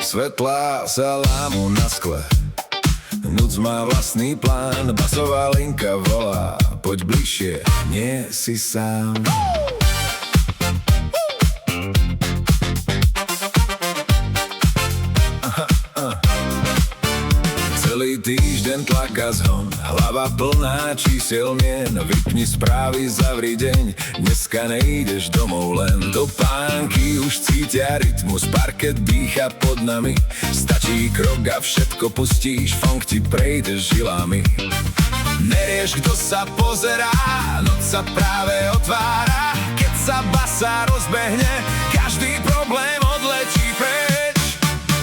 Svetlá sa lámu na skle, Nuc má vlastný plán, basová linka volá, poď bližšie, nie si sám. Celý týždeň tlaká zhon, hlava plná čísiel mien. Vypni správy, zavri deň, dneska nejdeš domov len. Topánky už cítia rytmus, parket dýcha pod nami. Stačí krok a všetko pustíš, funk ti prejde žilami. Nerieš, kto sa pozerá, noc sa práve otvára. Keď sa basa rozbehne, každý problém odletí preč.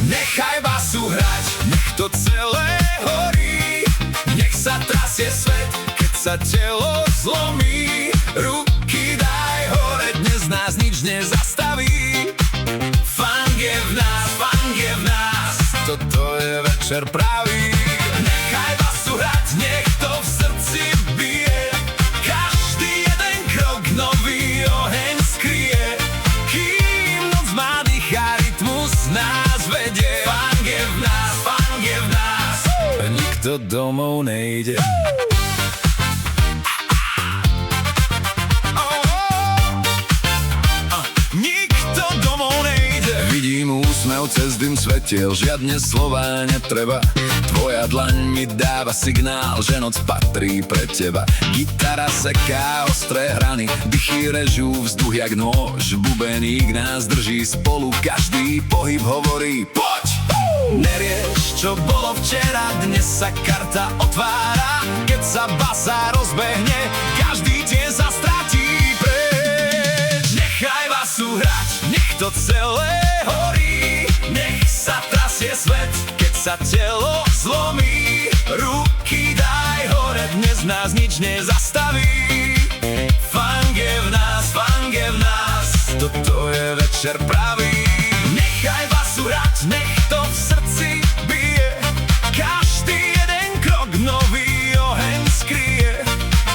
Nechaj basu hrať, nech to celé horí. Nech sa trasie svet, keď sa telo zlomí. Ruky daj hore, dnes nás nič nezastaví. Funk je v nás, toto je večer pravý. Nechaj basu hrať, nech to v srdci bije. Každý jeden krok nový oheň skrie. Kým noc má dýcha, rytmus nás vedie. Funk je v nás, nikto domov nejde. Nikto domov nejde. Vidím úsmev cez dym svetiel, žiadne slová netreba. Tvoja dlaň mi dáva signál, že noc patrí pre teba. Gitara seká ostré hrany, dychy režú vzduch jak nôž. Bubeník nás drží spolu, každý pohyb hovorí poď! Nerieš, čo bolo včera, dnes sa karta otvára. Keď sa basa rozbehne, každý deň sa stratí preč. Nechaj basu hrať, nech to celé horí. Nech sa trasie svet, keď sa telo zlomí. Ruky daj hore, dnes nás nič nezastaví. Funk je v nás, toto je večer pravý. Nechaj basu hrať, nech to v srdci bije. Každý jeden krok nový oheň skrie.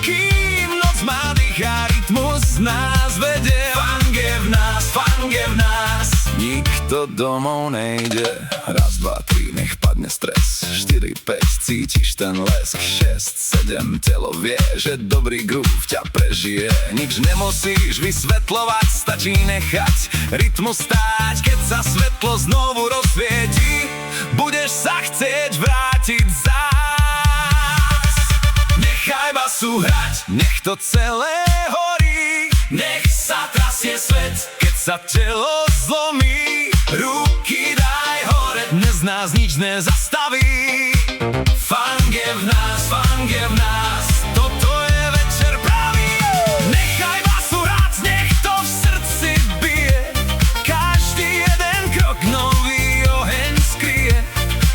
Kým noc má dýcha, rytmus nás vedie. Funk je v nás, nikto domov nejde. Raz, dva, tri, nech padne stres. 4, 5, cítiš ten lesk. 6, 7, telo vie, že dobrý groove ťa prežije. Nič nemusíš vysvetľovať, stačí nechať rytmus stáť. Keď sa svetlo znovu rozsvieti, budeš sa chcieť vrátiť zás. Nechaj basu hrať, nech to celé horí. Nech sa trasie svet, keď sa telo zlomí. Ruky daj hore, dnes nás nič nezastaví. Funk je v nás, toto je večer pravý. Nechaj basu hrať, nech to v srdci bije. Každý jeden krok nový oheň skrie.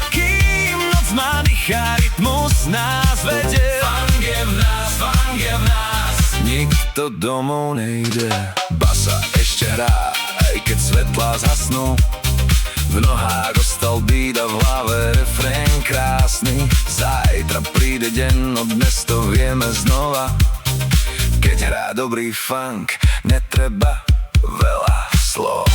Kým noc má dýcha, rytmus nás vedie. Funk je v nás, nikto domov nejde. Basa ešte hrá, aj keď svetlá zhasnú. V nohách ostal beat a v hlave refrén krásny. Zajtra príde deň, no dnes to vieme znova. Keď hrá dobrý funk, netreba veľa slov.